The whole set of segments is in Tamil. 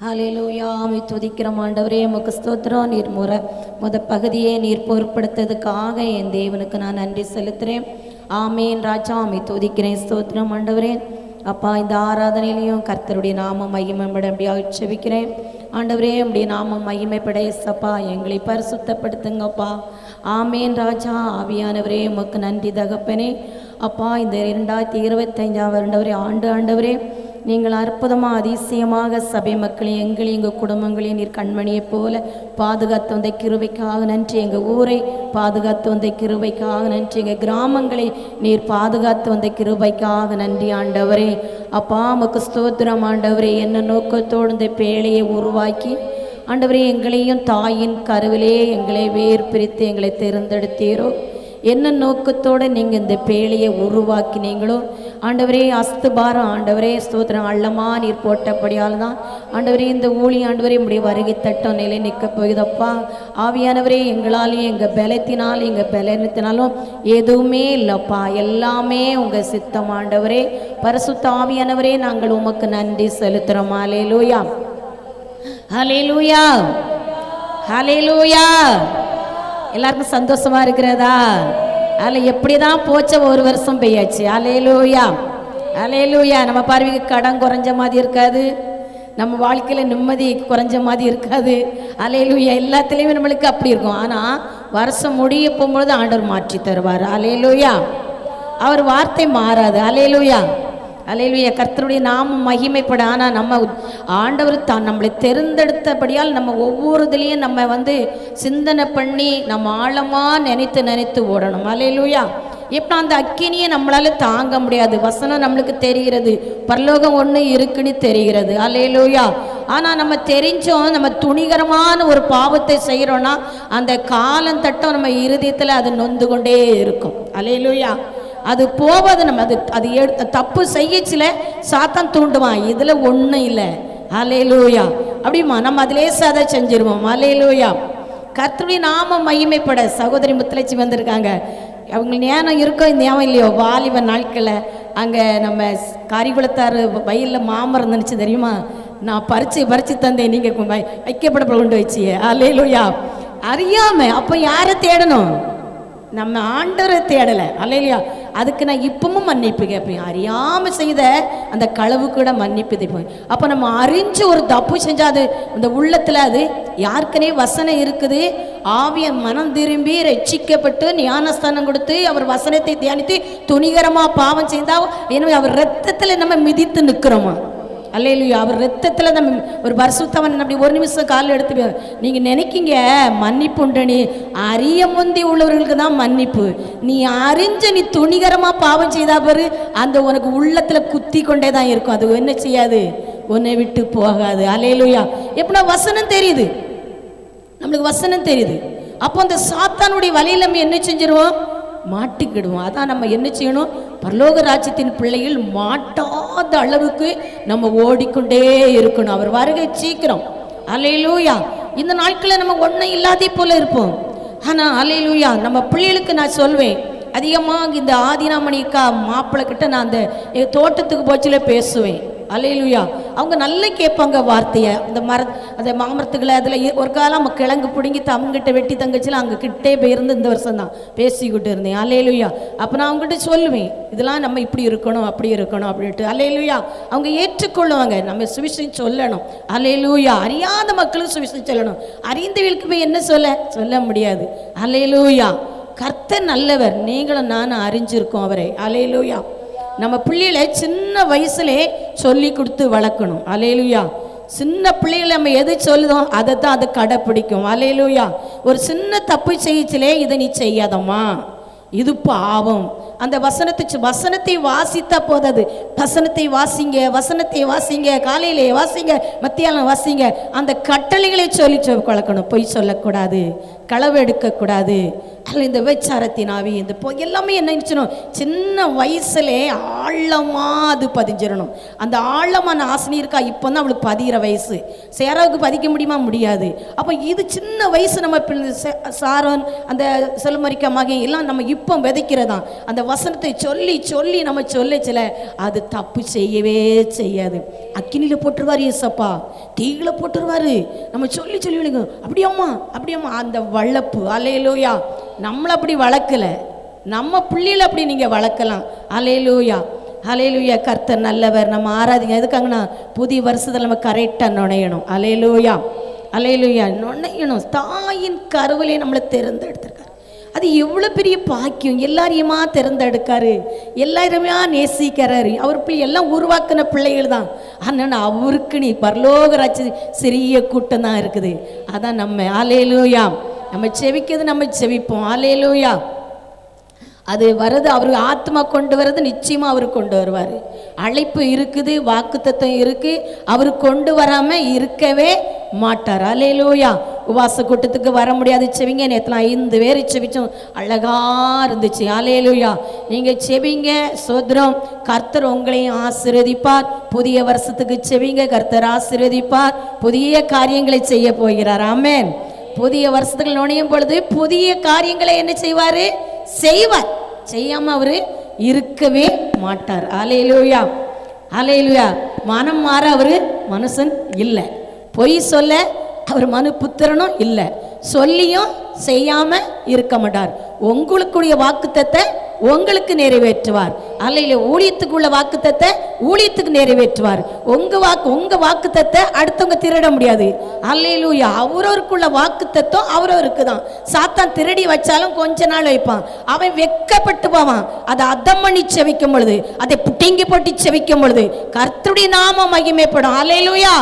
ஹல்லேலூயா. துதிக்கிறோம் ஆண்டவரே, உமக்கு ஸ்தோத்திரம். நீர் முத பகுதியே நீர் பொருட்படுத்ததுக்காக என் தேவனுக்கு நான் நன்றி செலுத்துகிறேன். ஆமேன் ராஜா, துதிக்கிறேன். ஸ்தோத்திரம் ஆண்டவரே. அப்பா, இந்த ஆராதனையிலையும் கர்த்தருடைய நாமம் மகிமைப்பட அப்படியாக செபிக்கிறேன் ஆண்டவரே. உடைய நாமம் மகிமைப்பட சப்பா எங்களை பரிசுத்தப்படுத்துங்கப்பா. ஆமேன் ராஜா. ஆவியானவரே, உமக்கு நன்றி தகப்பனே. அப்பா, இந்த 2025 ஆண்டவரே, நீங்கள் அற்புதமாக அதிசயமாக சபை மக்களையும் எங்களையும் எங்கள் குடும்பங்களையும் நீர் கண்மணியை போல பாதுகாத்து வந்த கிருபைக்காக நன்றி. எங்கள் ஊரை பாதுகாத்து வந்த கிருபைக்காக நன்றி. எங்கள் கிராமங்களை நீர் பாதுகாத்து வந்த கிருபைக்காக நன்றி ஆண்டவரே. அப்பா, உமக்கு ஸ்தோத்திரம் ஆண்டவரே. என்ன நோக்கத்தோடு இந்த பேழையை உருவாக்கி ஆண்டவரே எங்களையும் தாயின் கருவிலே எங்களை வேர் பிரித்து எங்களை தேர்ந்தெடுத்தீரோ, என்ன நோக்கத்தோடு நீங்கள் இந்த பேழையை உருவாக்கினீங்களோ ஆண்டவரே, அஸ்துபாரம் ஆண்டவரே ஸ்தோத்திரம் அள்ளமா நீர் போட்டபடியால் தான் ஆண்டவரே இந்த ஊழி ஆண்டவரே உடைய வருகை தட்டம் நிலை நிற்க போகுதப்பா. ஆவியானவரே, எங்களாலையும் எங்கள் பலத்தினாலும் எங்கள் பலத்தினாலும் எதுவுமே இல்லைப்பா, எல்லாமே உங்கள் சித்தம் ஆண்டவரே. பரிசுத்த ஆவியானவரே, நாங்கள் உமக்கு நன்றி செலுத்துகிறோம். ஹல்லேலூயா, ஹல்லேலூயா, ஹல்லேலூயா. எல்லாருக்கும் சந்தோஷமா இருக்கிறதா? அதில் எப்படி தான் போச்ச ஒரு வருஷம் பெய்யாச்சு. ஹல்லேலூயா, ஹல்லேலூயா. நம்ம பார்வைக்கு கடன் குறைஞ்ச மாதிரி இருக்காது, நம்ம வாழ்க்கையில் நிம்மதி குறைஞ்ச மாதிரி இருக்காது. ஹல்லேலூயா. எல்லாத்துலேயுமே நம்மளுக்கு அப்படி இருக்கும். ஆனால் வருஷம் முடிய போகும்பொழுது ஆண்டவர் மாற்றி தருவார். ஹல்லேலூயா. அவர் வார்த்தை மாறாது. ஹல்லேலூயா, ஹல்லேலூயா. கர்த்தருடைய நாமம் மகிமைப்பட. ஆனால் நம்ம ஆண்டவர் தான் நம்மளை தெரிந்தெடுத்தபடியால் நம்ம ஒவ்வொரு இதுலேயும் நம்ம சிந்தனை பண்ணி நம்ம ஆழமாக நினைத்து ஓடணும். ஹல்லேலூயா. இப்போ அந்த அக்கினியை நம்மளால தாங்க முடியாது. வசனம் நம்மளுக்கு தெரிகிறது, பரலோகம் ஒன்று இருக்குன்னு தெரிகிறது. ஹல்லேலூயா. ஆனால் நம்ம தெரிஞ்சோம் நம்ம துணிகரமான ஒரு பாவத்தை செய்கிறோன்னா அந்த காலந்தட்டம் நம்ம இருதயத்தில் அது நொந்து கொண்டே இருக்கும். ஹல்லேலூயா. அது போவது நம்ம அது தப்பு செய்யச்சில சாத்தான் தூண்டுவான், இதில் ஒன்றும் இல்லை. ஹல்லேலூயா. அப்படிமா நம்ம அதிலே சாதை செஞ்சிருவோம். ஹல்லேலூயா. கர்த்தருடைய நாம மகிமைப்பட. சகோதரி முத்துலட்சுமி வந்திருக்காங்க. அவங்க ஞானம் இருக்கோ ஞாபகம் இல்லையோ, வாலிப நாட்களில் அங்கே நம்ம காரிகுளத்தார் வயலில் மாமரம் நினச்சி தெரியுமா, நான் பறித்து தந்தேன், நீங்கள் வைக்கப்பட கொண்டு வச்சியே. ஹல்லேலூயா. அறியாமல் அப்போ யாரை தேடணும்? நம்ம ஆண்டவரை தேடலை. ஹல்லேலூயா. அதுக்கு நான் இப்பவும் மன்னிப்பு கேட்பேன். அறியாமல் செய்த அந்த களவு கூட மன்னிப்பு தேப்பேன். அப்போ நம்ம அறிஞ்சு ஒரு தப்பு செஞ்சால் அது அந்த உள்ளத்தில் அது யாருக்குனே வசனம் இருக்குது. ஆவிய மனம் திரும்பி ரட்சிக்கப்பட்டு ஞானஸ்தானம் கொடுத்து அவர் வசனத்தை தியானித்து துணிகரமாக பாவம் செய்தால் எனவே அவர் ரத்தத்தில் நம்ம மிதித்து நிற்கிறோமா. அல்லேலூயா. அவர் ரத்தத்தில் நம்ம ஒரு பரிசுத்தவன் அப்படி ஒரு நிமிஷம் காலில் எடுத்து நீங்கள் நினைக்கிங்க மன்னிப்பு உண்டனி, அறிய முந்தி உள்ளவர்களுக்கு தான் மன்னிப்பு. நீ அறிஞ்ச நீ துணிகரமாக பாவம் செய்தா பாரு, அந்த உனக்கு உள்ளத்தில் குத்தி கொண்டே தான் இருக்கும். அது என்ன செய்யாது, உன்னை விட்டு போகாது. அல்லேலூயா. எப்படின்னா வசனம் தெரியுது, நம்மளுக்கு வசனம் தெரியுது. அப்போ அந்த சாத்தானுடைய வழியில் நம்ம என்ன செஞ்சிருவோம், மாட்டிக்கிடுவோம். அதான் நம்ம என்ன செய்யணும், பரலோக ராஜ்யத்தின் பிள்ளைகள் மாட்டாத அளவுக்கு நம்ம ஓடிக்கொண்டே இருக்கணும். அவர் வருகை சீக்கிரம். ஹல்லேலூயா. இந்த நாட்களில் நம்ம ஒன்றும் இல்லாதே போல இருப்போம். ஆனால் ஹல்லேலூயா, நம்ம பிள்ளைகளுக்கு நான் சொல்வேன், அதிகமாக இந்த ஆதினாமணிக்கா மாப்பிள்ளை கிட்ட நான் அந்த தோட்டத்துக்கு போச்சுல பேசுவேன். ஹல்லேலூயா. அவங்க நல்லா கேட்பாங்க வார்த்தையை. அந்த மாமரத்துக்களை அதில் ஒரு காலம் கிழங்கு பிடுங்கி அவங்ககிட்ட வெட்டி தங்கச்சில அங்கே கிட்டே போயிருந்து இந்த வருஷம் தான் பேசிக்கிட்டு இருந்தேன். ஹல்லேலூயா. அப்போ நான் அவங்ககிட்ட சொல்லுவேன், இதெல்லாம் நம்ம இப்படி இருக்கணும் அப்படி இருக்கணும் அப்படின்ட்டு. ஹல்லேலூயா. அவங்க ஏற்றுக்கொள்ளுவாங்க. நம்ம சுவிசேஷம் சொல்லணும். ஹல்லேலூயா. அறியாத மக்களும் சுவிசேஷம் சொல்லணும். அறிந்தவர்களுக்கு போய் என்ன சொல்ல முடியாது. ஹல்லேலூயா. கர்த்தர் நல்லவர், நீங்களும் நானும் அறிஞ்சிருக்கோம் அவரை. ஹல்லேலூயா. நம்ம பிள்ளைகளை சின்ன வயசுலே சொல்லி கொடுத்து வளர்க்கணும். ஹல்லேலூயா. சின்ன பிள்ளைகளை நம்ம எது சொல்லுதோம் அதை தான் அது கடைப்பிடிக்கும். ஹல்லேலூயா. ஒரு சின்ன தப்பு செய்யச்சிலே இதை நீ செய்யாதம்மா, இது பாவம். அந்த வசனத்தை வாசித்தா போதாது. வசனத்தை வாசிங்க, காலையிலே வாசிங்க, மத்தியானம் வாசிங்க. அந்த கட்டளைகளை சொல்லி வளர்க்கணும். பொய் சொல்லக்கூடாது, களவு எடுக்கக்கூடாது. அதில் இந்த விபச்சாரத்தின் ஆவி, இந்த எல்லாமே என்ன ஆயிடுச்சணும், சின்ன வயசுலே ஆழமாக அது பதிஞ்சிடணும். அந்த ஆழமான ஆசனை இருக்கா, இப்போ தான் அவளுக்கு பதிகிற வயசு. சேராவுக்கு பதிக்க முடியுமா? முடியாது. அப்போ இது சின்ன வயசு. நம்ம சாரோன் அந்த செல்மரிக்கா மகன் எல்லாம் நம்ம இப்போ விதைக்கிறதா. அந்த வசனத்தை சொல்லி சொல்லி நம்ம சொல்லச்சில அது தப்பு செய்யவே செய்யாது. அக்கினியில் போட்டுருவார் ஏசப்பா, தீயில போட்டுருவாரு. நம்ம சொல்லி சொல்லி அப்படியாம்மா அப்படியாம்மா அந்த வளர்ப்பு. அல்லேலூயா. நம்மளை அப்படி வளர்க்கல, நம்ம பிள்ளைகளை அப்படி நீங்கள் வளர்க்கலாம். அல்லேலூயா அல்லேலூயா. கர்த்தர் நல்லவர். நம்ம ஆராதிங்க. எதுக்காங்கன்னா புதிய வருஷத்தில் நம்ம கரெக்டாக நுழையணும். அல்லேலூயா அல்லேலூயா. நுழையணும். தாயின் கருவிலே நம்மளை தேர்ந்தெடுத்திருக்காரு. அது எவ்வளோ பெரிய பாக்கியம். எல்லாரையுமா தேர்ந்தெடுக்காரு, எல்லாருமே நேசிக்கிறாரு. அவர் பிள்ளை எல்லாம் உருவாக்கின பிள்ளைகள் தான். ஆனால் அவருக்கு நீ பரலோகராட்சி சிறிய கூட்டம் தான் இருக்குது. அதான் நம்ம. அல்லேலூயா. நம்ம செவிக்கிறது நம்ம செவிப்போம். அல்லேலூயா. அது வருது, அவருக்கு ஆத்மா கொண்டு வர்றது நிச்சயமாக அவர் கொண்டு வருவார். அழைப்பு இருக்குது, வாக்குத்தத்தம் இருக்குது, அவர் கொண்டு வராமல் இருக்கவே மாட்டார். அல்லேலூயா. உபாச கூட்டத்துக்கு வர முடியாது செவிங்க. நேற்றுலாம் 5 பேர் செவிச்சோம், அழகாக இருந்துச்சு. அல்லேலூயா. நீங்கள் செவிங்க, சோத்ரம். கர்த்தர் உங்களையும் ஆசீர்வதிப்பார். புதிய வருஷத்துக்கு செவிங்க, கர்த்தர் ஆசீர்வதிப்பார். புதிய காரியங்களை செய்ய போகிறார். ஆமென். புதிய வருஷத்துக்கு நுழையும் பொழுது புதிய காரியங்களை என்ன செய்வார்? செய்வார். செய்யாம அவரு இருக்கவே மாட்டார். அல்லேலூயா அல்லேலூயா. மனம் மாற அவரு மனுஷன் இல்லை, பொய் சொல்ல அவர் மனு புத்திரனும் இல்லை, சொல்லியும் செய்யாம இருக்க மாட்டார். உங்களுக்குரிய வாக்குத்தத்தை உங்களுக்கு நிறைவேற்றுவார். அல்லேலூயா. ஊழியத்துக்குள்ள வாக்குத்தத்தை ஊழியத்துக்கு நிறைவேற்றுவார். உங்க வாக்குத்தத்தை அடுத்தவங்க திருட முடியாது. அல்லேலூயா. அவரவருக்குள்ள வாக்குத்தத்தம் அவரவருக்கு தான். சாத்தான் திருடி வச்சாலும் கொஞ்ச நாள் வைப்பான், அவன் வெக்கப்பட்டு போவான். அதை அதம் பண்ணி செவிக்கும் பொழுது, அதை புட்டிங்கி போட்டு செவிக்கும் பொழுது கர்த்தருடைய நாமம் மகிமைப்படும். அல்லேலூயா.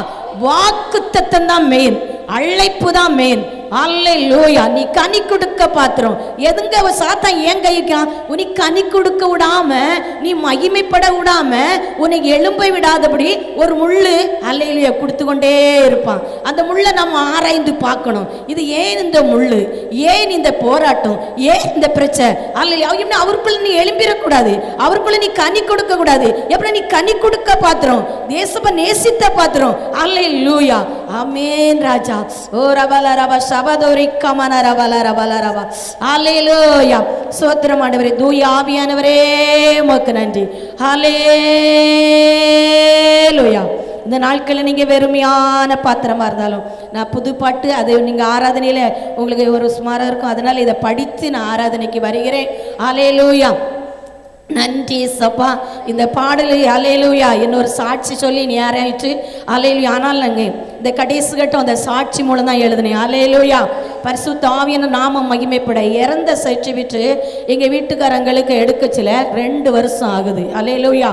வாக்குத்தத்தம் தான் மெயின், அழைப்பு தான் மெயின். அல்லேலூயா. நீ கனி கொடுக்க பாத்திரம். எதுங்க சாத்தான் ஏன் கைக்கான்? உனக்கு கனி கொடுக்க விடாம, நீ மகிமைப்பட விடாம, உனக்கு எழும்பை விடாதபடி ஒரு முள்ளு அல்லேலூயா கொடுத்து கொண்டே இருப்பான். அந்த முள்ளை நம்ம ஆராய்ந்து பார்க்கணும். இது ஏன் இந்த முள்ளு, ஏன் இந்த போராட்டம், ஏன் இந்த பிரச்சனை? அல்லேலூயா. அவருக்குள்ள நீ எழும்பிடக்கூடாது, அவருக்குள்ள நீ கனி கொடுக்க கூடாது. எப்படி நீ கனி கொடுக்க பாத்திரம், தேசப்ப நேசித்த பாத்திரம். அல்லேலூயா. ஆமென் ராஜா. ஓ ரபல ரப சபதோரி கமன ரபல ரபல ரப. அல்லேலூயா. ஸ்தோத்திரம் ஆண்டவரே. தூய ஆவியானவரே உமக்கு நன்றி. அல்லேலூயா. இந்த நாட்களில் நீங்கள் வெறுமையான பாத்திரமா இருந்தாலும், நான் புது பாட்டு அது நீங்கள் ஆராதனையில் உங்களுக்கு ஒரு சுமாராக இருக்கும், அதனால் இதை படித்து நான் ஆராதனைக்கு வருகிறேன். அல்லேலூயா. நன்றி சப்பா. இந்த பாடல் அல்லேலூயா இன்னொரு சாட்சி சொல்லி நீ யாராயிற்று. அல்லேலூயா. ஆனால் நாங்கள் இந்த கடைசி கட்டம் அந்த சாட்சி மூலம் தான் எழுதுனேன். அல்லேலூயா. பரிசுத்த ஆவியான நாமம் மகிமைப்பட இறந்த சர்டிஃபிகேட் எங்கள் வீட்டுக்காரங்களுக்கு எடுக்கச்சில 2 வருஷம் ஆகுது. அல்லேலூயா.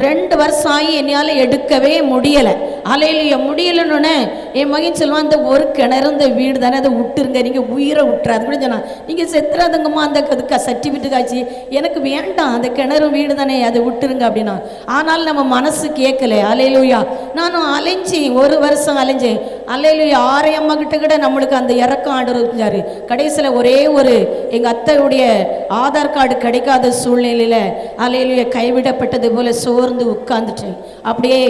2 வருஷம் ஆகி என்னால் எடுக்கவே முடியலை. அல்லேலூயா. முடியலன்னு என் மகன் சொல்லுவான், அந்த ஒரு கிணறு இந்த வீடு தானே, அதை விட்டுருங்க, நீங்கள் உயிரை விட்டுறாது கூட சொன்னான். நீங்கள் செத்துறாதுங்கம்மா அந்த சர்டிஃபிகேட் காய்ச்சி, எனக்கு வேண்டாம், அந்த கிணறு வீடு தானே, அதை விட்டுருங்க அப்படின்னா. ஆனால் நம்ம மனசு கேட்கல. அல்லேலூயா. நானும் அலைஞ்சேன், 1 வருஷம் அலைஞ்சேன். அல்லேலூயா. 6 அம்மா கிட்ட கூட நம்மளுக்கு அந்த இறக்கம் ஆர்டர் வச்சாரு. கடைசியில் ஒரே ஒரு எங்கள் அத்தையுடைய ஆதார் கார்டு கிடைக்காத சூழ்நிலையில் அல்லேலூயா கைவிடப்பட்டது போல சோர்ந்து உட்கார்ந்துட்டு அப்படியே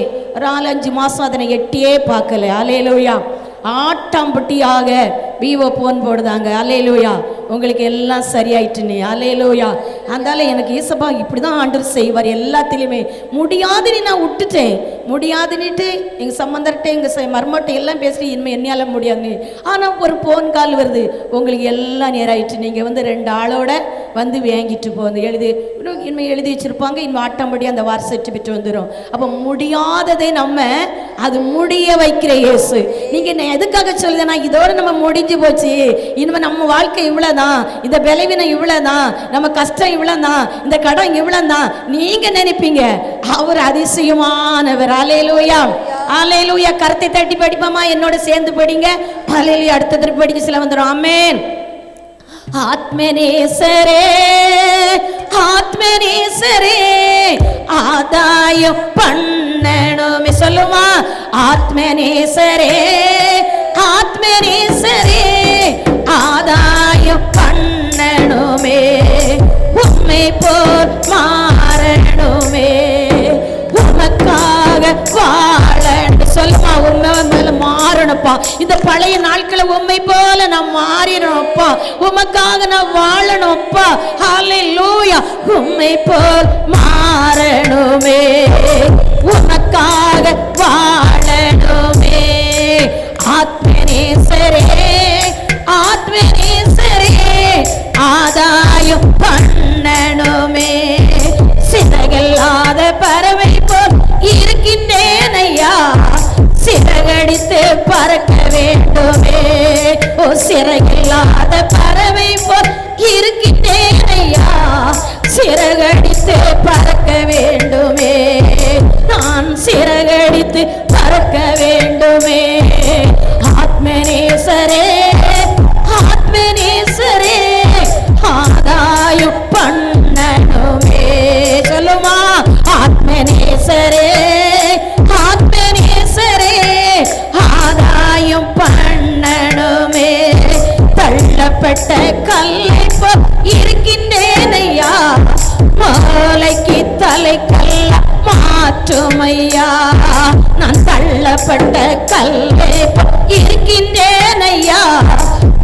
4-5 மாதம் அதனை எட்டியே பார்க்கல. அல்லேலூயா. ஆட்டாம்பட்டியாக விவோ போன் போடுதாங்க. அல்லேலூயா. உங்களுக்கு எல்லாம் சரியாயிட்டுன்னு. அல்லேலூயா. அதனால எனக்கு ஏசப்பா இப்படி தான் ஆண்டவர் செய்வார் எல்லாத்திலையுமே. முடியாதுன்னு நான் விட்டுட்டேன். முடியாதுன்னுட்டு எங்கள் சம்பந்தர்கிட்ட எங்கள் மர்மட்ட எல்லாம் பேசி இனிமேல் என்னால் முடியாதுன்னு. ஆனால் ஒரு ஃபோன் கால் வருது, உங்களுக்கு எல்லாம் நேராயிட்டு, நீங்கள் வந்து 2 ஆளோட வந்து வாங்கிட்டு போந்து எழுதி இனிமேல் எழுதி வச்சுருப்பாங்க. இனிமேல் ஆட்டாம்படி அந்த வார் சர்டிஃபிகேட் வந்துடும். அப்போ முடியாததை நம்ம அது முடிய வைக்கிற இயேசு. நீங்கள் எதுக்காக சொல்லுதுன்னா, இதோட நம்ம முடிஞ்சு போச்சு, இனிமேல் நம்ம வாழ்க்கை இவ்வளோதான், இந்த பலவீனம் இவ்வளோதான், நம்ம கஷ்டம் இவ்வளோதான், இந்த கடன் இவ்வளோதான் நீங்க நினைப்பீங்க. அவர் அதிசயமானவர். அல்லேலூயா அல்லேலூயா. கருத்தை தட்டி படிப்போமா? என்னோட சேர்ந்து படிங்க. அல்லேலூயா. அடுத்த திருப்பி படிக்க சில வந்துடும். ஆமென். ஆத்மநேசரே ஆத்மநேசரே ஆதாயம் பண்ணணுமே சொல்லுமா. ஆத்மநேசரே ஆத்மநேசரே ஆதாயம் பண்ண மாறணுமே, உமக்காக வாழன்னு சொல்லுமா. உண்மை மேல மாறணும்ப்பா. இந்த பழைய நாட்களை உண்மை போல நான் மாறினோம்ப்பா. உமக்காக நான் வாழணும்ப்பா. ஹல்லேலூயா. உண்மை போல் மாறணுமே, உமக்காக வாழணுமே. ஆத்மநேசரே ஆத்மநேசரே ஆதாயம் பண்ணணுமே. சிறகில்லாத பறவை போல் இருக்கின்றேன் ஐயா, சிறகடித்து பறக்க வேண்டுமே. ஓ சிறகில்லாத பறவை போல் இருக்கின்றேன் ஐயா, சிறகடித்து பறக்க வேண்டுமே. நான் சிறகடித்து பறக்க வேண்டுமே. ஆத்மநேசரே ஆத்மநேசரே ஆதாயம் பண்ணணுமே. சொல்லுமா. ஆத்மநேசரே ஆத்மநேசரே ஆதாயம் பண்ணணுமே. தள்ளப்பட்ட கல்லை போல் இருக்கின்றேன் ஐயா, மாலைக்கு தலைக்கல்ல மாற்றுமையா. நான் தள்ளப்பட்ட கல்லை இருக்கின்றேன் ஐயா,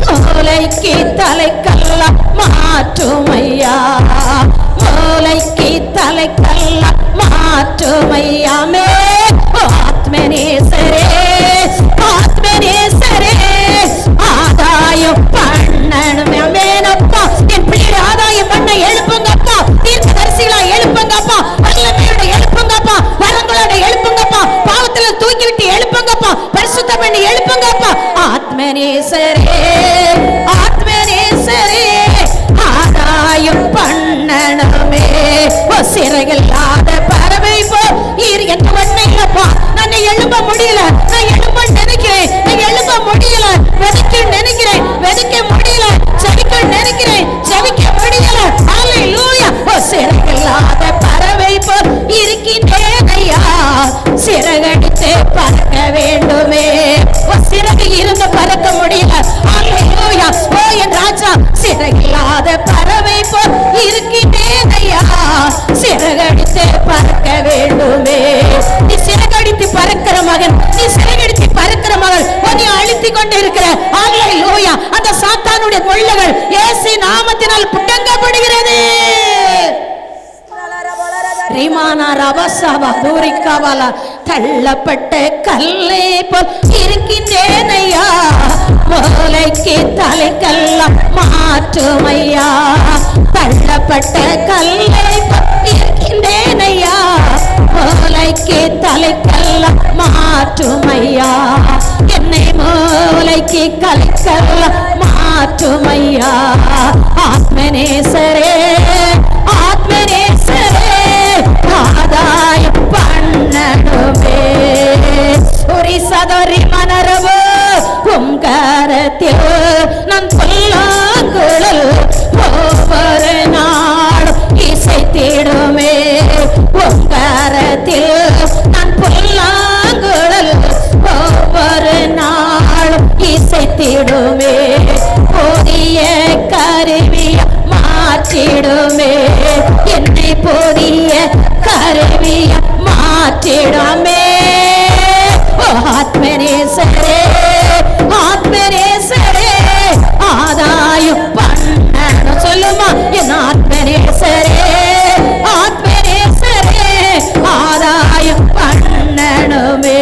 மூளைக்கு தலைக்கல்ல மாற்றுமையா. மூளைக்கு தலைக்கல்ல மாற்றுமையாமே. ஆத்மநேசரே ஆத்மநேசரே ஆதாயம் பண்ணணுமே. அமேனப்பா. என் பிள்ளைகளை ஆதாயம் பண்ண எழுப்புங்கப்பா. தீர்க்கதரிசிகளா எழுப்புங்கப்பா. வல்லமையோட எழுப்புங்கப்பா. வரங்களோட எழுப்புங்கப்பா. பாவத்துல தூக்கிவிட்டு எழுப்புங்கப்பா. பரிசுத்த பண்ணி எழுப்புங்கப்பா. ஆத்மநேசரே ஆத்மநேசரே ஆதாயம் பண்ணணுமே. சிறகில்லாத பறவை போ என் ஒண்ணு இல்லப்பா. நான் எழும்ப முடியல, நான் எழும்ப நினைக்கிறேன், நான் எழும்ப முடியல. வெதிக்க நினைக்கிறேன், வெதிக்க முடியல. ஜெபிக்க நினைக்கிறேன், ஜெபிக்க முடியல. ஹல்லேலூயா. சிறகில்லாத பறவை போல் இருக்கின்றேன் ஐயா, சிறகடித்து பறக்க வேண்டுமே. சிறகு இருந்து பறக்க முடியல. ஹல்லேலூயா. ஓ என் ராஜா, சிறகில்லாத பறவை போல் இருக்கின்றேன் ஐயா, சிறகடித்து பறக்க வேண்டுமே. நீ சிறகடித்து பறக்கிற மகன், நீ சிறகடித்து பறக்கிற மகள், நீ அழித்துக் கொண்டு இருக்கிற. ஹல்லேலூயா. அந்த சாத்தானுடைய முள்ளுகள் இயேசு நாமத்தினால் புட்டங்கப்படுகிறது. தள்ளப்பட்ட கல்லை போல் இருக்கின்றேன் ஐயா, மூளைக்கு தலைக்கல்ல மாற்றுமையா. தள்ளப்பட்ட கல்லை போல் இருக்கின்றேன் ஐயா, மூளைக்கு தலைக்கல்ல மாற்றுமையா. என்னை மூளைக்கு கலைக்கல்ல மாற்றுமையா. ஆத்மநேசரே ஆத்மநேசரே ஆதாயம் பண்ணணுமே. ஒரு சதறி மனரவு உம் கரத்தில் நான் பொல்லாங்குழல் ஒவ்வொரு நாளும் இசைத்திடுமே. உம் கரத்தில் நான் பொல்லாங்குழல் ஒவ்வொரு நாளும் இசைத்திடுமே. புதிய கருவிய மாற்றிடுமே, என்னை புதிய கருவிய மாற்றிடுமே. ஆத்மநேசரே ஆத்மநேசரே ஆதாயம் பண்ணணும். சொல்லுமா. என் ஆத்மநேசரே ஆத்மநேசரே ஆதாயம் பண்ணணுமே.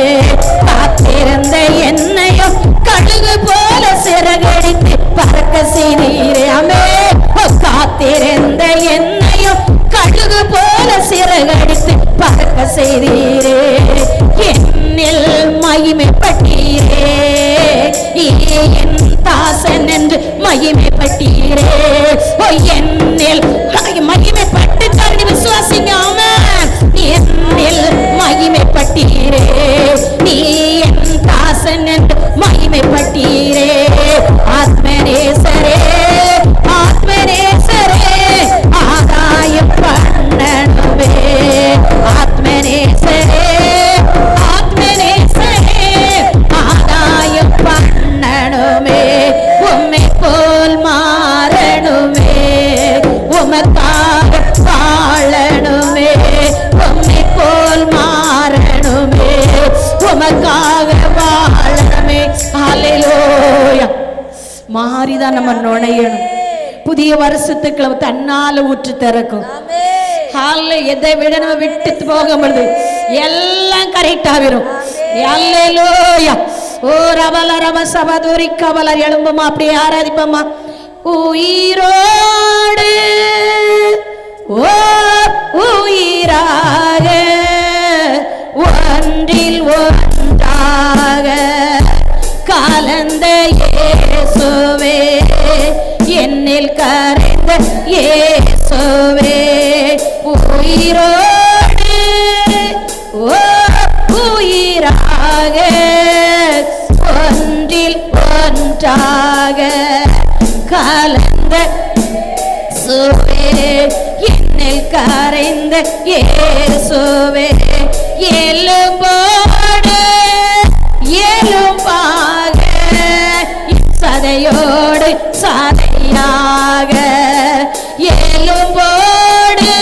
காத்திருந்த என்னையும் கழுகு போல சிறகடித்து பறக்க செய்தீரே. அமே. காத்திருந்த என்னையும் கழுகு போல சிறகடித்து பறக்க செய்தீரே. என்னில் மகிமைப்பட்டீரே, என் தாசன் என்று மகிமைப்பட்டீரே. என்னில் மகிமைப்பட்டு தண்ணி விசுவாசிங்க. என்னில் மகிமைப்பட்டீரே, நீ என் தாசன் என்று மகிமைப்பட்டீரே. ஆத்மநேசரே ஆத்மநேசரே ஆதாயம் பண்ணணுமே. ஆத்மநேசரே ஆத்மநேசரே ஆதாயம் பண்ணணுமே. உம்மை போல் மாறணுமே, உமக்காக வாழ மாறிதான் நம்ம நுழையணும். புதிய வருஷத்துக்குள்ள தன்னால ஊற்று திறக்கும். எதை விட நம்ம விட்டு போகும்பொழுது எல்லாம் கரெக்டா வரும். அல்லேலூயா. ஓ ரபல ரம சபதுரி கவலர் எழும்புமா, அப்படியே ஆராதிப்போமா. உயிரோடு ஓ உயிராக ஒன்றில் ஒன்றாக கலந்த இயேசுவே, என்னில் கரைந்த இயேசுவே, உயிரோடு ஓ உயிராக ஒன்றில் ஒன்றாக கலந்த இயேசுவே, என்னில் கரைந்த இயேசுவே, எலும்போடு எலும்பாக சதையோடு சதையாக, எலும்போடு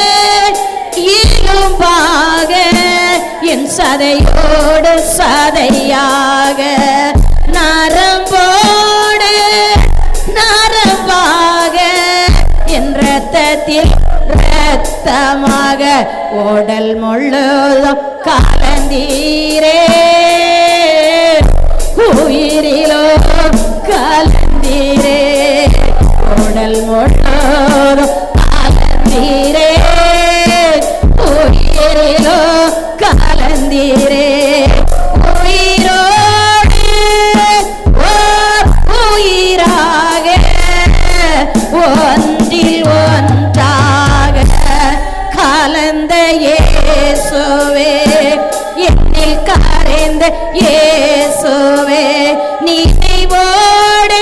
எலும்பாக என் சதையோடு சதையாக, நரம்போடு நரம்பாக என் இரத்தத்தில் இரத்தமாக, உடல் முழுதும் கலந்தீரே, உயிரிலோ கலந்தீரே, உடல் முழுதும் கலந்தீரே, உயிரிலோ கலந்தீரே, உயிரோடு உயிராக ஒன்றில் ஒன்றாக கலந்த இயேசுவே, என்னில் கரைந்த இயேசுவே, நினைவோடு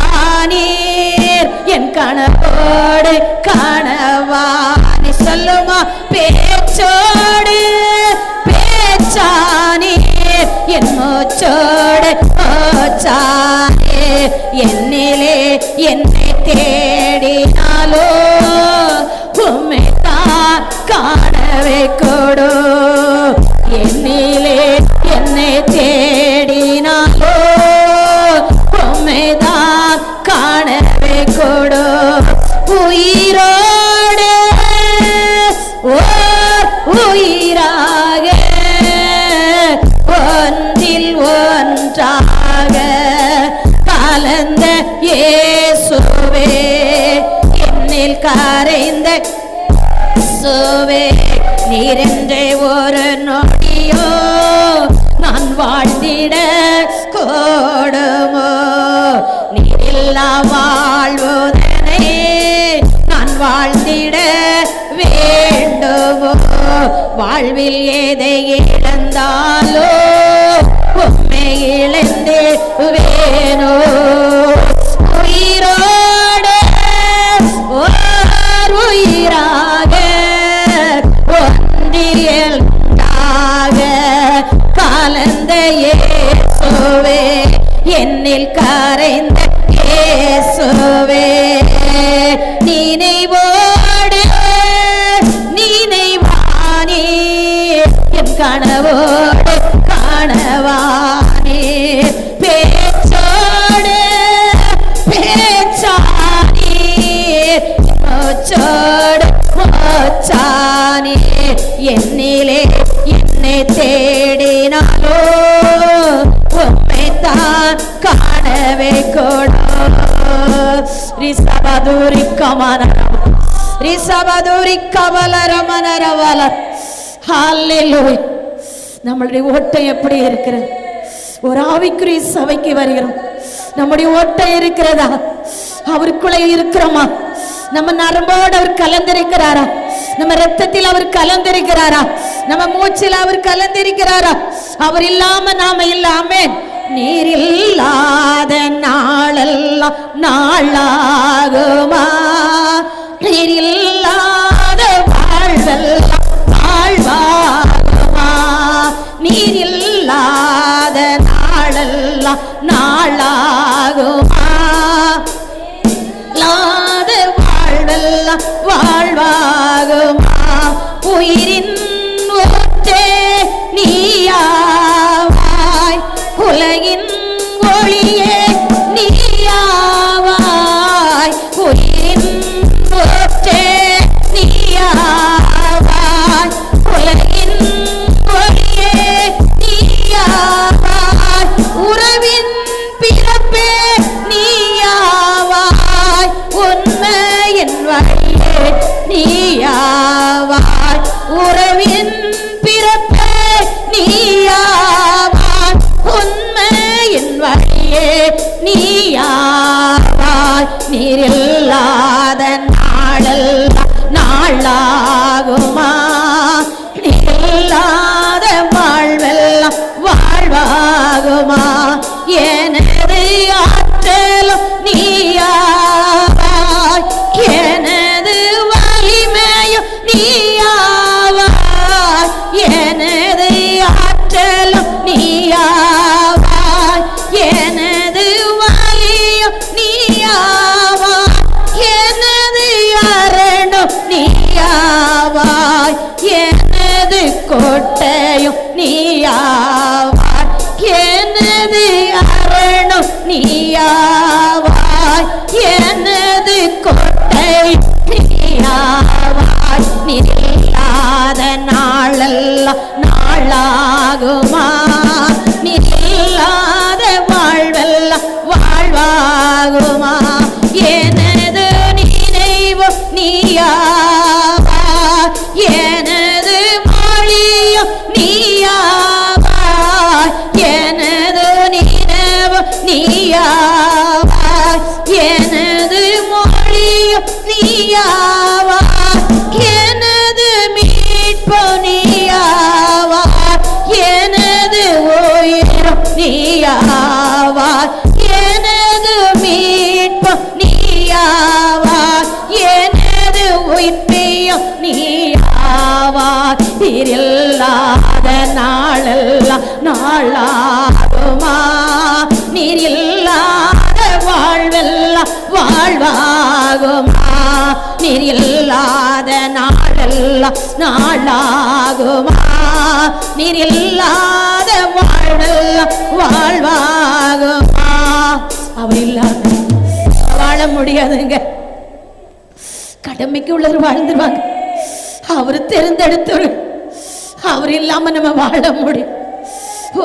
நினைவானீர், என் கனவோடு கனவானி, சொல்லுமா பேச்சோடு பேச்சானீர், என் மூச்சோடு மூச்சானீர், என்னிலே என்னை தேடினாலோ உம்மைத்தான் காணவே கொடு, என்னிலே என்னை தேடினாலோ உம்மைத்தான் காணவே கொடு, உயிரோடு உயிராக ஒன்றில் ஒன்றாக கலந்த இயேசுவே, என்னில் கரைந்த இயேசுவே, நீரென்றே ஒரு நொடியோ நான் வாழ்ந்திட கூடுமோ, நீரில்லா வாழ்வதனை நான் வாழ்ந்திட வேண்டுமோ, வாழ்வில் எதை இழந்தாலோ உம்மை இழந்தே வேணோ, உயிரோடு உயிராக ஒன்றில் ஒன்றாக கலந்த இயேசுவே, என்னில் கரைந்த இயேசுவே, நினைவோடு நினைவானே, என் கனவோடு கனவானே, பேச்சோடு பேச்சானே, மூச்சோடு மூச்சானே, என்னிலே என்னை தேடினாலோ உம்மைத்தான் காணவே கொடு, ரிசபதுரி கமனரம் ரிசபதுரி கவலரமனரவல. ஹல்லேலூயா. நம்மளுடைய ஓட்டம் எப்படி இருக்கிறது? ஒரு ஆவிக்குரிய சபைக்கு வருகிறோம், நம்முடைய ஓட்டம் இருக்கிறதா? அவருக்குள்ள இருக்கிறோமா? நம்ம நரம்போடு அவர் கலந்திருக்கிறாரா? நம்ம ரத்தத்தில் அவர் கலந்திருக்கிறாரா? நம்ம மூச்சில் அவர் கலந்திருக்கிறாரா? அவர் இல்லாம நாம இல்லாம, நீர் இல்லாத நாளெல்லாம் நாளாகுமா? நீர் இல்லாத வாழ்வெல்லாம் வாழ்வாகுமா? நீர் இல்லாத நாளெல்லாம் நாளாகுமா? இல்லாத வாழ்வெல்லாம் வாழ்வாகுமா? உயிரின் ஊற்றே நீயாவாய், உலகின் ஒளியே வாழ்வாகுமா எனது ஆற்றலும் நீயாவாய் எனது வலிமையும் நீயாவாய் எனது ஆற்றலும் நீயாவாய் எனது வலியும் நீயாவாய் எனது அரணும் நீயாவாய் எனது கோட்டையும் நீயாவாய் எனது அரணும் நீயாவாய் எனது கோட்டை நீயாவாய் நீரில்லாத நாளெல்லாம் நாளாகுமா நீரில்லாத வாழ்வெல்லாம் வாழ்வாகுமா எனது நினைவு நீயாவாய் எனது மொழியும் நீயாவாய் எனது நினைவு நீயாவாய் எனது மொழியும் நீயாவாய் எனது மீட்பு நீயாவாய் எனது உயிரும் நீயாவாய் எனது மீட்பு நீயாவாய் எனது உயிர்ப்பையும் நீயாவாய் நீரில்லாத நாளெல்லாம் நாளாகுமா நீரில்லாத வாழ்வெல்லாம் வாழ்வாகுமா நீரில்லாத நாளெல்லாம் நாளாகுமா நீரில்லாத வாழ்வெல்லாம் வாழ்வாகுமா அவர் இல்லாத வாழ முடியாதுங்க கடமைக்கு உள்ளவர் வாழ்ந்துருவாங்க அவர் தேர்ந்தெடுத்தவர் அவர் இல்லாம நம்ம வாழ முடியும் ஓ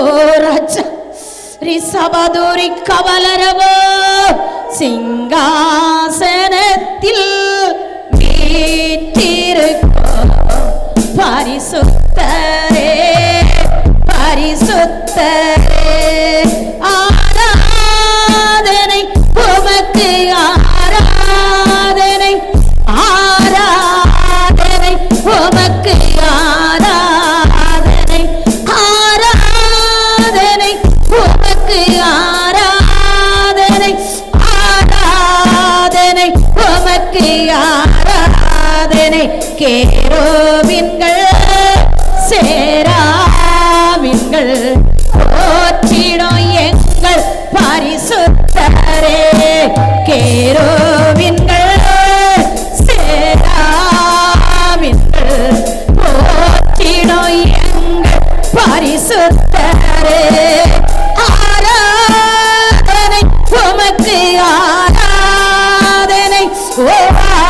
ராஜா ரிசபதோரி கவலரவோ சிங்காசனத்தில் வீற்றிருக்கும் பரிசுத்தரே பரிசுத்தரே ஆராதனை உமக்கு ஆராதனை ஆராதனை உமக்கு ஆராதனை ஆராதனை உமக்கு ஆராதனை ஆராதனை உமக்கு ஆராதனை கேருபீன்கள் சேராபீன்கள் போற்றிடும் எங்கள் பரிசுத்தரே கேருபீன்கள் சேராபீன்கள் போற்றிடும் எங்கள் பரிசுத்தரே ஆராதனை உமக்கு ஆராதனை ஓ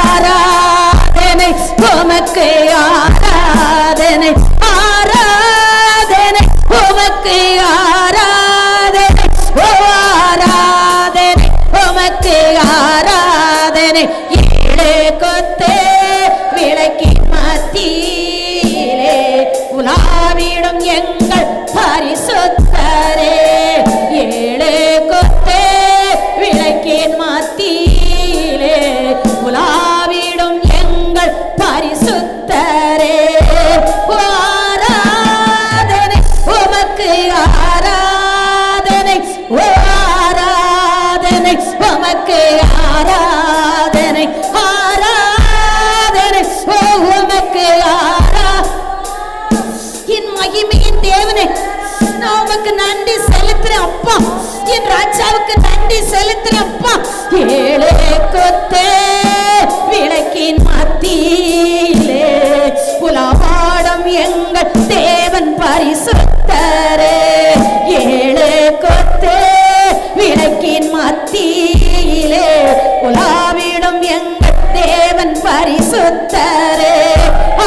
ஆராதனை உமக்கு ஆராதனை ஆராதனை உமக்கு ஆராதனை ஓ ஆராதனை உமக்கு ஆராதனை ஏழு கொத்தே விளக்கி மத்தியிலே உலாவிடும் எங்கள் பரிசுத்தரே ஏழு கொத்தே விளக்கின் மத்தியிலே உலாவிடும் எங்கள் பரிசுத்தரே ஆராதனை உமக்கு ஆராதனை ஆராதனை உமக்கு ஆராதனை ஆராதனை உமக்கு என் மகிமையின் தேவனே நான் உமக்கு நன்றி செலுத்துறேன் அப்பா என் ராஜாவுக்கு நன்றி செலுத்துறேன் அப்பா ஏழு கொத்தே விளக்கின் மத்தியிலே உலவாடும் எங்கள் தேவன் பரிசுத்தரே ஏழு கொத்தே விளக்கின் மத்தியிலே உலாவிடும் எங்கள் தேவன் பரிசுத்தரே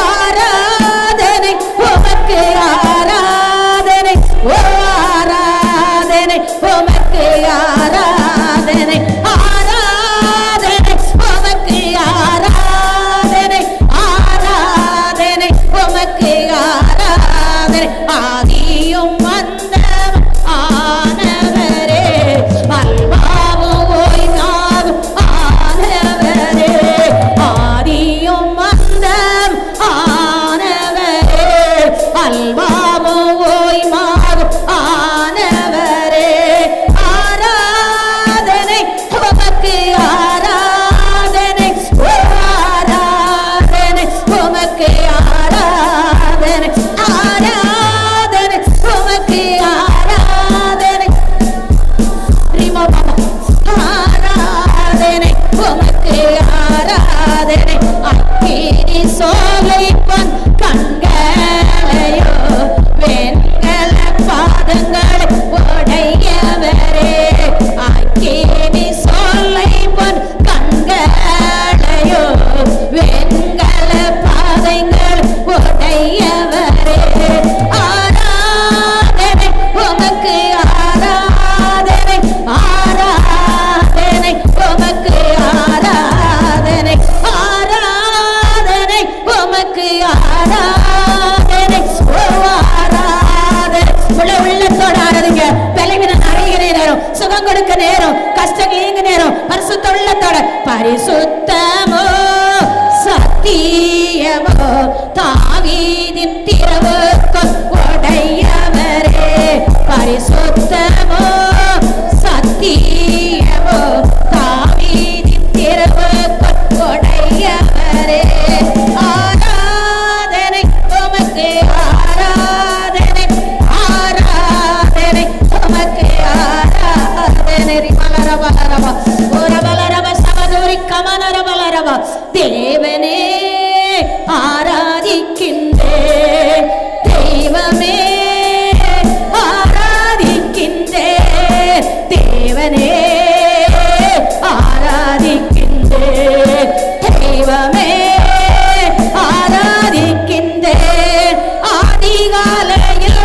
ஆராதனை உமக்கு ஆராதனை ஓ ஆராதனை உமக்கு ஆராதனை ஆராதனை உமக்கு ஆராதனை ஆராதனை உமக்கு ஆராதனை ஆதியும் உள்ளத்தோட ஆராதிங்க. பலவீனம் அடைகிற நேரம், சுகம் கொடுக்க நேரம், கஷ்டம் நீங்க நேரம், பரிசுத்த உள்ளத்தோட பரிசுத்தமோ சத்தியமோ தாவீதின் திறவுகோல் உடையவரே, பரிசுத்தமோ சத்தியமோ தாவீதின் திறவுகோல் உடையவரே. ஆராதனை உமக்கு, ஆராதனை ஆராதனை உமக்கு, ஆராதனை மலரவலரவா ஓரவலரவ சமதூரி கமலரவலரவா. தேவனே ஆராதிக்கின்றேன், தெய்வமே ஆராதிக்கின்றேன், தேவனே ஆராதிக்கின்றேன், தெய்வமே ஆராதிக்கின்றேன். ஆதிகாலையில்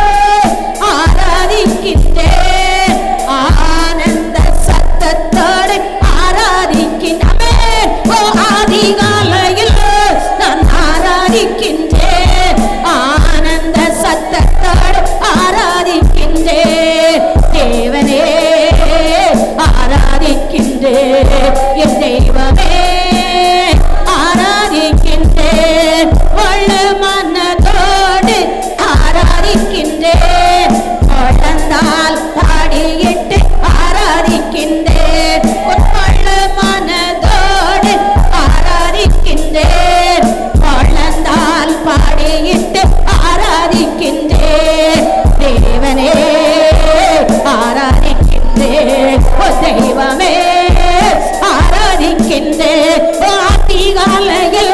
ஆராதிக்கின்றேன், ஆனந்த சத்தத்தோடு ஆராதிக்கின்றேன். ஓ ஆதிகாலையில் நான் ஆராதிக்கின்றேன், ஆனந்த சத்தத்தோடு ஆராதிக்கின்றேன், தேவனே ஆராதிக்கின்றேன், என் தெய்வமே ஆராதிக்கின்றேன். வள்ள மனதோடு ஆராதிக்கின்றேன், வளர்ந்தால் பாடியிட்டு ஆராதிக்கின்றேன். வள்ள மனதோடு ஆராதிக்கின்றேன், வளர்ந்தால் பாடியிட்டு ஆராதிக்கின்றேன், தேவனே ஆராதிக்கின்றேன், ஓ தெய்வமே ஆராதிக்கின்றேன். ஆதிகாலையில்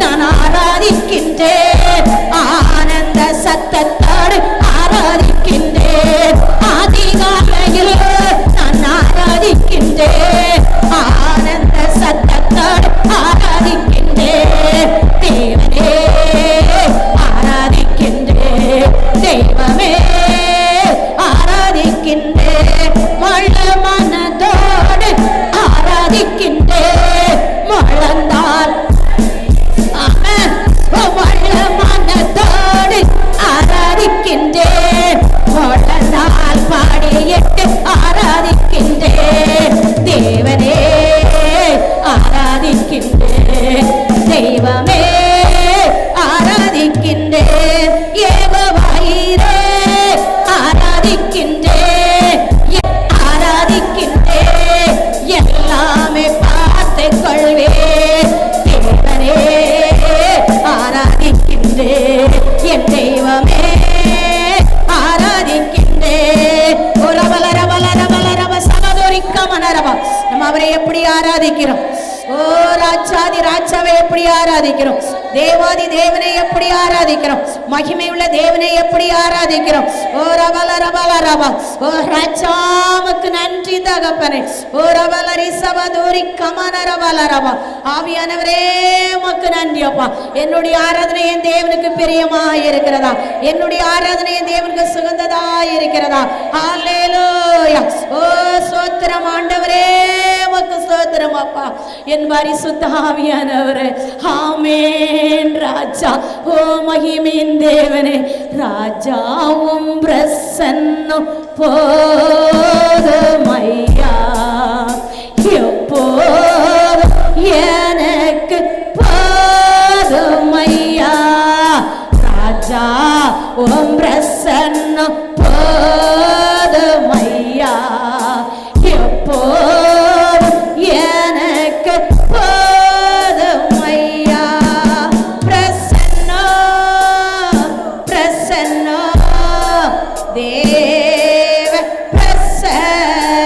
நான் ஆராதிக்கின்றேன், ஆனந்த சத்தத்தோடு ஆராதிக்கின்றேன். ஆதிகாலையில் நான் ஆராதிக்கின்றேன், ஆனந்த சத்தத்தோடு ஆராதிக்கின்றேன், தேவனே ஆராதிக்கின்றேன், தெய்வமே ஆராதிக்கின்றேன். வள்ள மனதோடு ஆராதிக்கின்றேன், மழந்தால் வள்ள மனதோடு ஆராதிக்கின்றேன், மழந்தால் பாடியிட்டு ஆராதிக்கின்றேன், தேவனே ஆராதிக்கின்றேன், தெய்வமே ஆராதிக்கின்றேன். யெகோவாயிரே ஆராதிக்கின்றேன், ஆராதிக்கின்றேன், எல்லாமே பார்த்துக் கொள்வேன், தேவனே ஆராதிக்கின்றேன், என் தெய்வமே ஆராதிக்கின்றேன். ரவலரவலரவலரவ சமதோரிக்க மனரவா. நம்ம அவரை எப்படி ஆராதிக்கிறோம்? ஓ ராஜாதி ராஜாவை எப்படி ஆராதிக்கிறோம்? தேவாதி தேவனை எப்படி ஆராதிக்கிறோம்? மகிமை உள்ள தேவனை எப்படி ஆராதிக்கிறோம்? ஓ ரவல ரவல ரவா. ஓ ராஜாவுக்கு நன்றி தகப்பனே. ஓ ரவலரி சபதூரி கமன ரவல ரவா. ஆவியானவரே உமக்கு நன்றி அப்பா. என்னுடைய ஆராதனை என் தேவனுக்கு பிரியமா இருக்கிறதா? என்னுடைய ஆராதனை என் தேவனுக்கு சுகந்ததா இருக்கிறதா? ஹல்லேலூயா. ஓ ஸ்தோத்திரம் ஆண்டவரே, உமக்கு ஸ்தோத்திரம் அப்பா. என் பரிசுத்த ஆவியானவரே, ஆமென் ராஜா. ஓ மகிமையின் தேவனே, ராஜாவும் பிரசன்னம் போதுமையா, எப்போதும் எனக்கு போதுமையா. ராஜா உம் பிரசன்னம் போதுமையா, எப்போதும் எனக்கு போதுமையா. பிரசன்னோ பிரசன்னோ தேவ பிரசன்னோ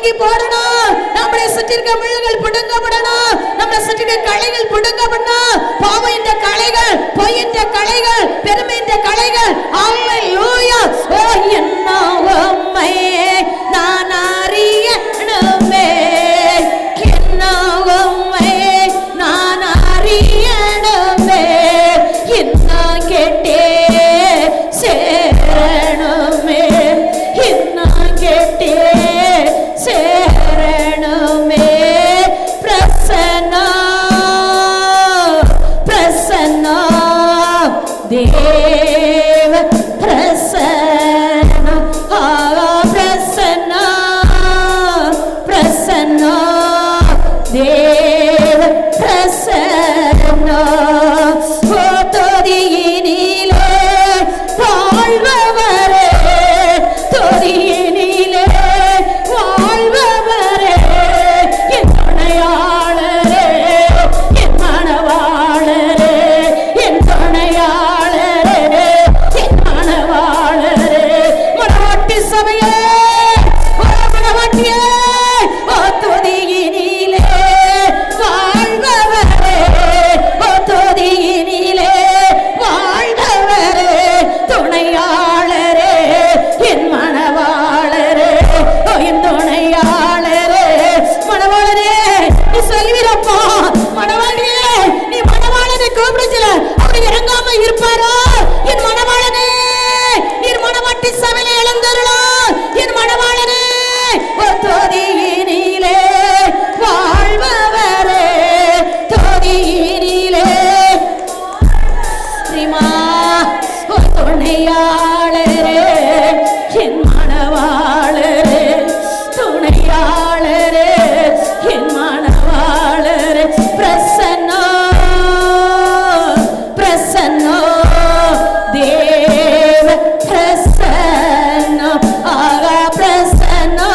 தூக்கி போடணும். நம்மளை சுற்றி இருக்க முள்ளுகள் பிடுங்கப்படணும். நம்மளை சுற்றி இருக்க களைகள் பிடுங்கப்படணும். பாவம் என்ற களைகள், பொய் என்ற களைகள், பெருமை என்ற களைகள். அல்லேலூயா. ஓ என்ன உம்மை நான் அறியணுமே, என்ன உம்மை நான் அறியணுமே, என்ன கேட்டே சேரணுமே, என்ன கேட்டே சேரணுமே. பிரசன்னா பிரசன்னா தேவ பிரசன்னா, ஆகா பிரசன்னா பிரசன்னா தேவ பிரசன்னா. தொதியினிலே வாழ்பவரே, தொதியினிலே வாழ்பவரே, என் துணையாளரே, என் மணவாளரே, என் துணையாளரே, என் மணவாளரே. மணவாட்டி சபையே, மணவாட்டியே, தொதியினிலே வாழ்பவரே, தொதியினிலே வாழ்பவரே, துணையாளரே, என் மணவாளரே, என் துணையாளரே. மணவாளரே நீ சொல்லுவீரப்பா, மணவாளியே நீ மணவாளனை கூப்பிடுச்சல அவர் இறங்காம இருப்பாரோ? என் மணவாளனே நீர் மணவாட்டி சபையில எழுந்தருளா. என் மணவாளனே தொதியினிலே வாழ்பவரே, தொதியினிலே ஸ்ரீமா துணையாளரே, என் மணவாளரே, துணையாளரே, என் மணவாளரே. பிரசன்னா பிரசன்னா தேவ பிரசன்னா, ஆகா பிரசன்னா.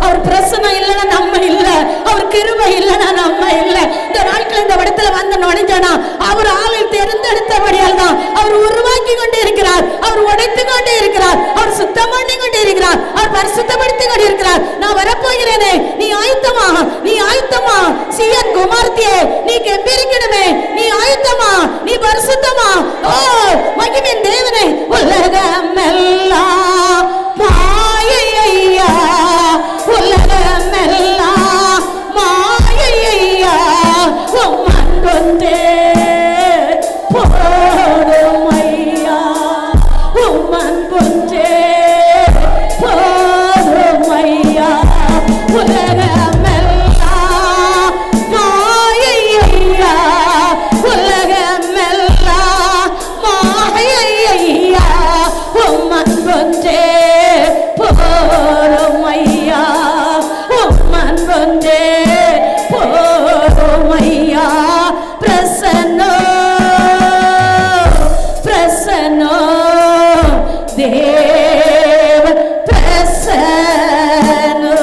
அவர் பிரசன்னம் இல்லைன்னா நம்ம இல்ல, அவர் கிருபை இல்லைன்னா நம்ம இல்ல. இந்த நாட்கள் இந்த இடத்துல வந்து நுழைஞ்சானா அவர் ஆளை தேர்ந்தெடுத்தபடியால் தான். அவர் உருவாக்கி கொண்டே இருக்கிறார், அவர் உடைத்து கொண்டே இருக்கிறார், அவர் சுத்தம் பண்ணி கொண்டே இருக்கிறார், அவர் பரிசுத்தப்படுத்தி கொண்டே இருக்கிறார். நான் வரப்போகிறேனே, நீ ஆயுத்தமா, நீ ஆயுத்தமா, சீயோன் குமாரத்தியே நீ கெம்பீரிக்கணுமே, நீ ஆயுத்தமா, நீ பரிசுத்தமா. ஓ மகிமையின் தேவனே, உலகமெல்லாம் மாயையா, உலகமெல்லாம் மாயையா, உம்மன் கொண்டே போதுமையா, உம்மன் கொண்டே போதுமையா. உலகமெல்லாம் மாயையா, உலகமெல்லாம் மாயையா, உம்மன் கொண்டே போதுமையா, உம்மன் கொண்டே போதுமையா. பிரசன்னோ பிரசன்னோ தேவ பிரசன்னோ,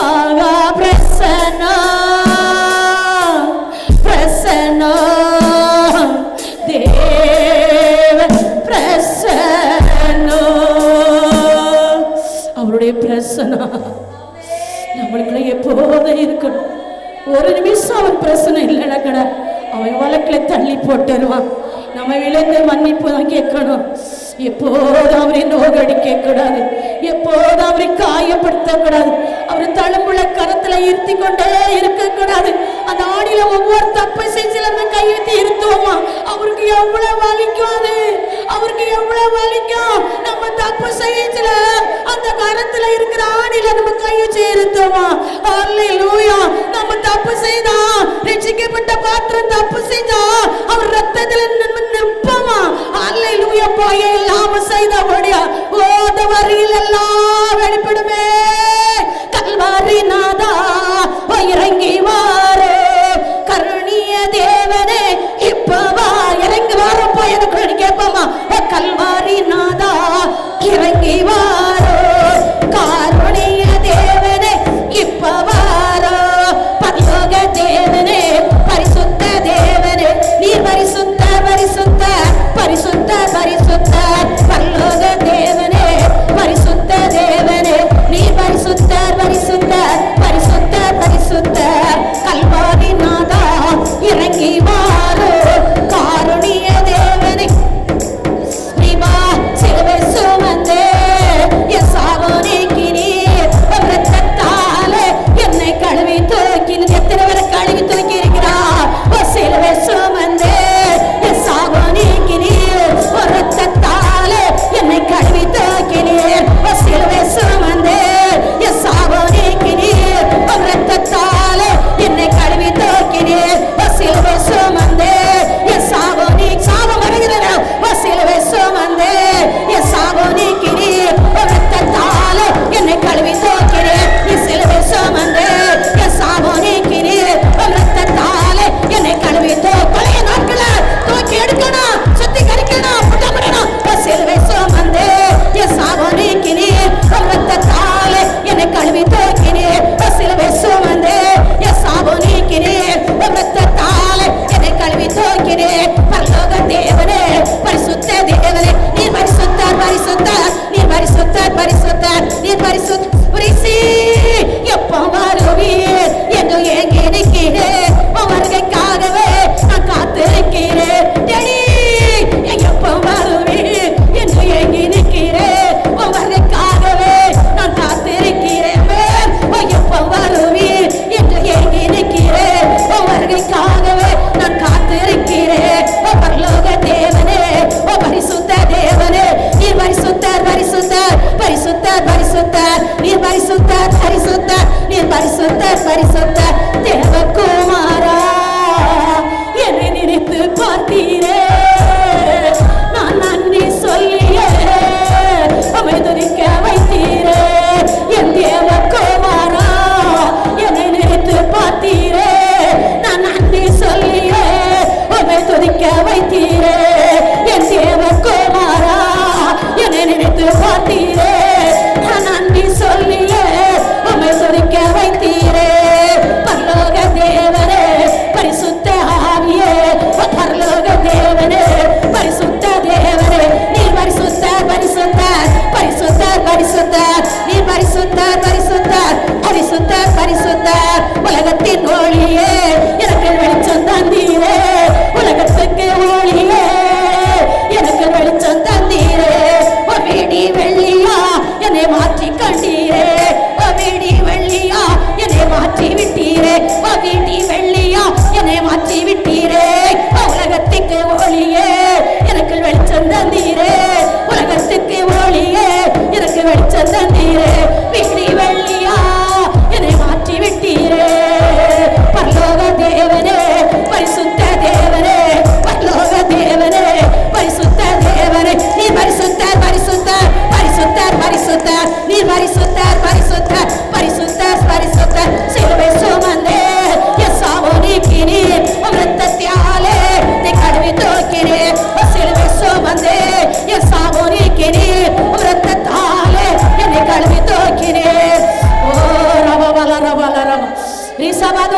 ஆகா பிரசன்னோ பிரசன்னோ தேவ பிரசன்னோ. அவருடைய பிரசன்னம் நம்மளுக்குள்ள எப்போதும் இருக்கணும். ஒரு நிமிஷம் அவர் பிரசன்னம் இல்லைன்னா கூட அவன் வழக்குல தள்ளி போட்டுருவான். நம்ம விழுந்து மன்னிப்பு தான் கேட்கணும். எப்போதும் அவரை நோகடிக்க கூடாது, எப்போதும் அவரை காயப்படுத்த கூடாது, அவர் தழும்புள்ள கரத்துல இருத்தி கொண்டே இருக்க கூடாது. அந்த ஆடியில ஒவ்வொரு தப்பு செஞ்சு நம்ம கையெழுத்தி இருத்துவோமா, அவருக்கு எவ்வளவு வலிக்கும், அது அவருக்கு எவ்வளவு வலிக்கும். நம்ம தப்பு செய்யல அந்த கரத்துல இருக்கிற ஆடியில நம்ம கையெழுத்தி இருத்துவோமா. அல்லேலூயா. நம்ம தப்பு செய்தா, ரட்சிக்கப்பட்ட பாத்திரம் தப்பு செஞ்சா அவர் ரத்தத்துல நிற்போமா. அல்லேலூயா. போய் இல்லாம செய்தபடியா ஓத வரியில் எல்லாம் வெளிப்படுமே. கல்வாரி நாதா இறங்கி வாரோ, கருணிய தேவனே இப்பவா இறங்கி வாரப்போ எனக்கு கேட்போமா. கல்வாரி நாதா இறங்கி வாரோ, கருணிய தேவனே இப்பவாரோ, பரலோக தேவனே பரிசுத்த தேவனே நீர் பரிசுத்த பரிசுத்த பரிசுத்த பரிசுத்த, பரலோக தேவனே பரிசுத்த தேவனே நீர் பரிசுத்த பரிசுத்த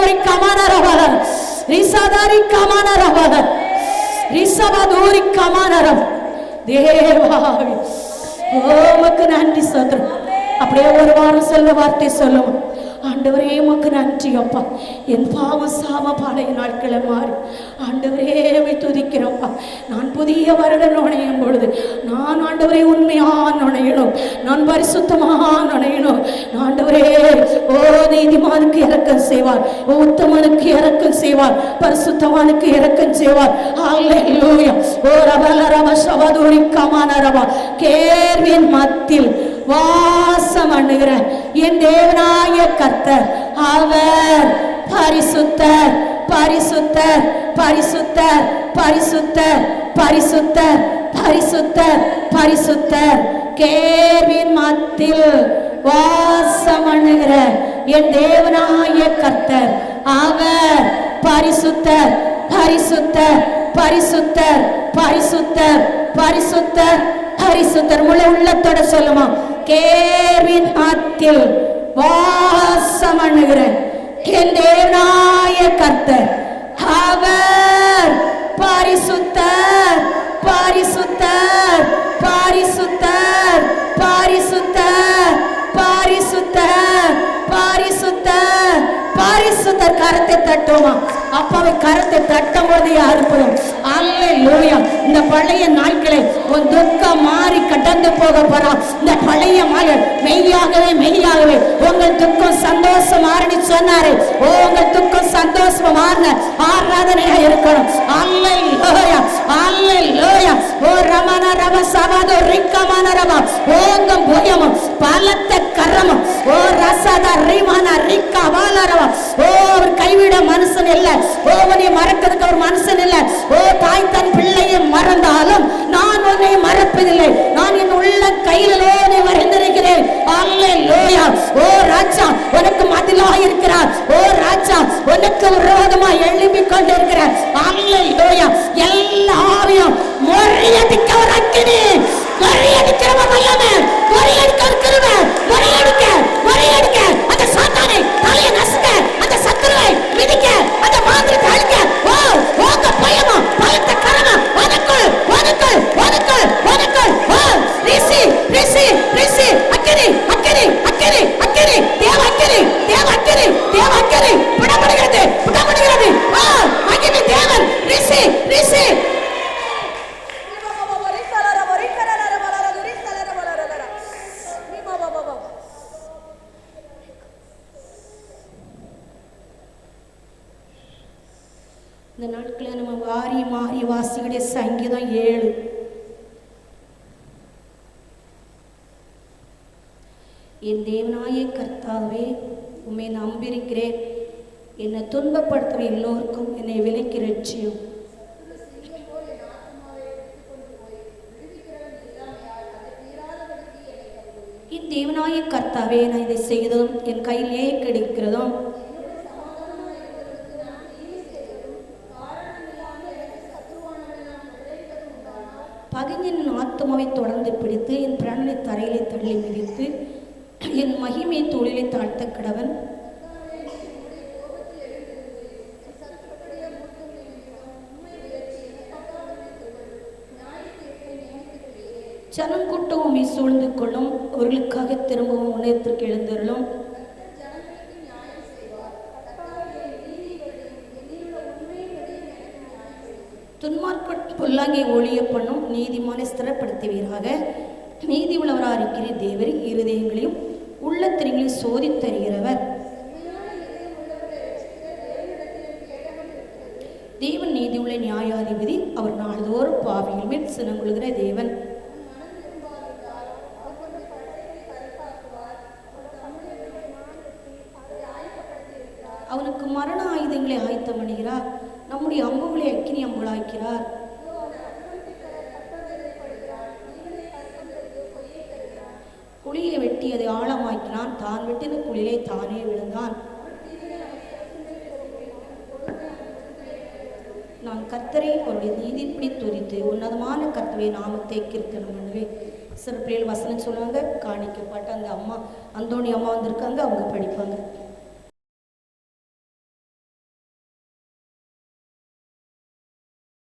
ரிசபதோரி கமானரவலர் ரிசதாரி கமானரவலர் ரிசபதோரி கமானரம் தேவாவி உமக்கு நன்றி சொல்றேன். அப்படியே ஒரு வாரம் சொல்ல வார்த்தை சொல்லுவோம். ஆண்டவரே உமக்கு நன்றி அப்பா. என் பாவம் சாம பழைய நாட்களை மாறி ஆண்டவரே துதிக்கிறோம்ப்பா. நான் புதிய வருடம் நுழையும் பொழுது நான் ஆண்டவரே உண்மையாக நுழையணும், நான் பரிசுத்தமாக நுழையணும். ஆண்டவரே ஓ நீதிமானுக்கு இரக்கம் செய்வார், உத்தமனுக்கு இரக்கம் செய்வார், பரிசுத்தமானுக்கு இரக்கம் செய்வார். அல்லேலூயா. ஓ ரபல ரப சபதோரி கமானரபா கேர்வின் மத்தியில் வாசம் அணுகிற என் தேவனாய கர்த்தர் அவர் பரிசுத்தர் பரிசுத்தர் பரிசுத்தர் பரிசுத்தர் பரிசுத்தர் பரிசுத்தர் பரிசுத்தர். கேர்வின் மத்தியில் வாசம் அணுகிற என் தேவனாய கர்த்தர் அவர் பரிசுத்தர் பரிசுத்தர் பரிசுத்தர் பரிசுத்தர் பரிசுத்தர் பரிசுத்தர். முழு உள்ளத்தோட சொல்லுமா, கேர்வின் மத்தியில் வாசம் அணுகிற என் தேவனாய கர்த்தர் அவர் பரிசுத்தர் பரிசுத்தர் பரிசுத்தர் பரிசுத்தர் பரிசுத்தர் பரிசுத்தர் பரிசுத்தர். கரத்தை தட்டுமா, அப்பாவை கரத்தை தட்டும் போது அற்புதம். அல்லேலூயா. இந்த பழைய நாட்களை உன் துக்கம் மாறி கடந்து போக போறான். இந்த பழைய மகள் மெய்யாகவே மெய்யாகவே உங்கள் துக்கம் சந்தோஷம் மாறி சொன்னாரு. ஓ உங்கள் துக்கம் சந்தோஷம் மாறின ஆராதனையா இருக்கணும். அல்லேலூயா அல்லேலூயா. ஓ ரமண ரம சபதோ ரிக்கமன ரம ஓங்க புயமும் பலத்த கரமும் ஓ ரசத ரிமன ரிக்க வாலரவ. ஓ அவர் கைவிட மனுஷன் இல்ல, ஓ உன்னை மறக்கிறதுக்கு ஒரு மனுஷன் இல்ல. ஓ தாய் தன் பிள்ளையை மறந்தாலும் நான் உன்னை மறப்பதில்லை, நான் என் உள்ள கையிலே வரைந்திருக்கிறேன். அல்லேலூயா. ஓ ராஜா உனக்கு மதிலாக இருக்கிறார், ஓ ராஜா உனக்கு விரோதமாக எழுப்பி கொண்டிருக்கிறார். அல்லேலூயா. எல்லாரையும் முறியடிக்க ஒரு அக்கினி, முறியடிக்கிறவன் வல்லமை, முறியடிக்க இருக்கிறவன் முறியடிக்க முறியடிக்க அந்த சாத்தானை தலையை நசுக்க, அந்த சத்துருவை மிதிக்க, அந்த மாந்திரத்தை அழிக்க. ஓ ஓங்க பயமா பலத்த கரமா உனக்குள் உனக்குள் உனக்குள் உனக்குள். ஓ ரிசி ரிசி ரிசி அக்கினி அக்கினி அக்கினி அக்கினி தேவ அக்கினி தேவ அக்கினி தேவ அக்கினி புடப்படுகிறது புடப்படுகிறது. ஓ மகிமை தேவன் ரிசி ரிசி. இந்த நாட்களில் நம்ம வாரி மாறி வாசிகளுடைய சங்கீதம் 7. என் தேவனாய கர்த்தாவே உம்மை நம்பியிருக்கிறேன், என்னை துன்பப்படுத்தும் எல்லோருக்கும் என்னை விலக்கி ரட்சியும். என் தேவனாய கர்த்தாவே நான் இதை செய்ததும் என் கையிலே கிடைக்கிறதும் பகைஞன் ஆத்துமாவை தொடர்ந்து பிடித்து என் பிராணனை தரையிலே தள்ளி மிதித்து என் மகிமை தோளிலே தாழ்த்த கடவன். ஜனங்கூட்டம் உம்மை சூழ்ந்து கொள்ளும், அவர்களுக்காக திரும்பவும் உன்னதத்திற்கு எழுந்தருளும். துன்மார்க்கன் பொல்லாங்கை ஒழிய பண்ணும், நீதிமானை ஸ்திரப்படுத்துவீராக. நீதி உள்ளவராக இருக்கிற தேவர் இருதயங்களையும் உள்ளத்திரைகளையும் சோதித்தருகிறவர். தேவன் நீதி உள்ள நியாயாதிபதி, அவர் நாள்தோறும் பாவிகள் மேல் சினங்கொள்கிற தேவன். அவனுக்கு மரண ஆயுதங்களை ஆயத்தம் பண்ணுகிறார், நம்முடைய அம்புகளை அக்கினி அம்புகளாக்கிறார். குழியை வெட்டி அதை ஆழமாக்கினான், தான் வெட்டின குழியிலே தானே விழுந்தான். நான் கர்த்தரை அவருடைய நீதிப்படி துதித்து உன்னதமான கர்த்தரை நாமத்தை கீர்த்தனம் பண்ணுவேன். சில பிள்ளைகள் வசனம் சொல்லுவாங்க, காணிக்கப்பட்ட அந்த அம்மா அந்தோணி அம்மா வந்திருக்காங்க, அவங்க படிப்பாங்க.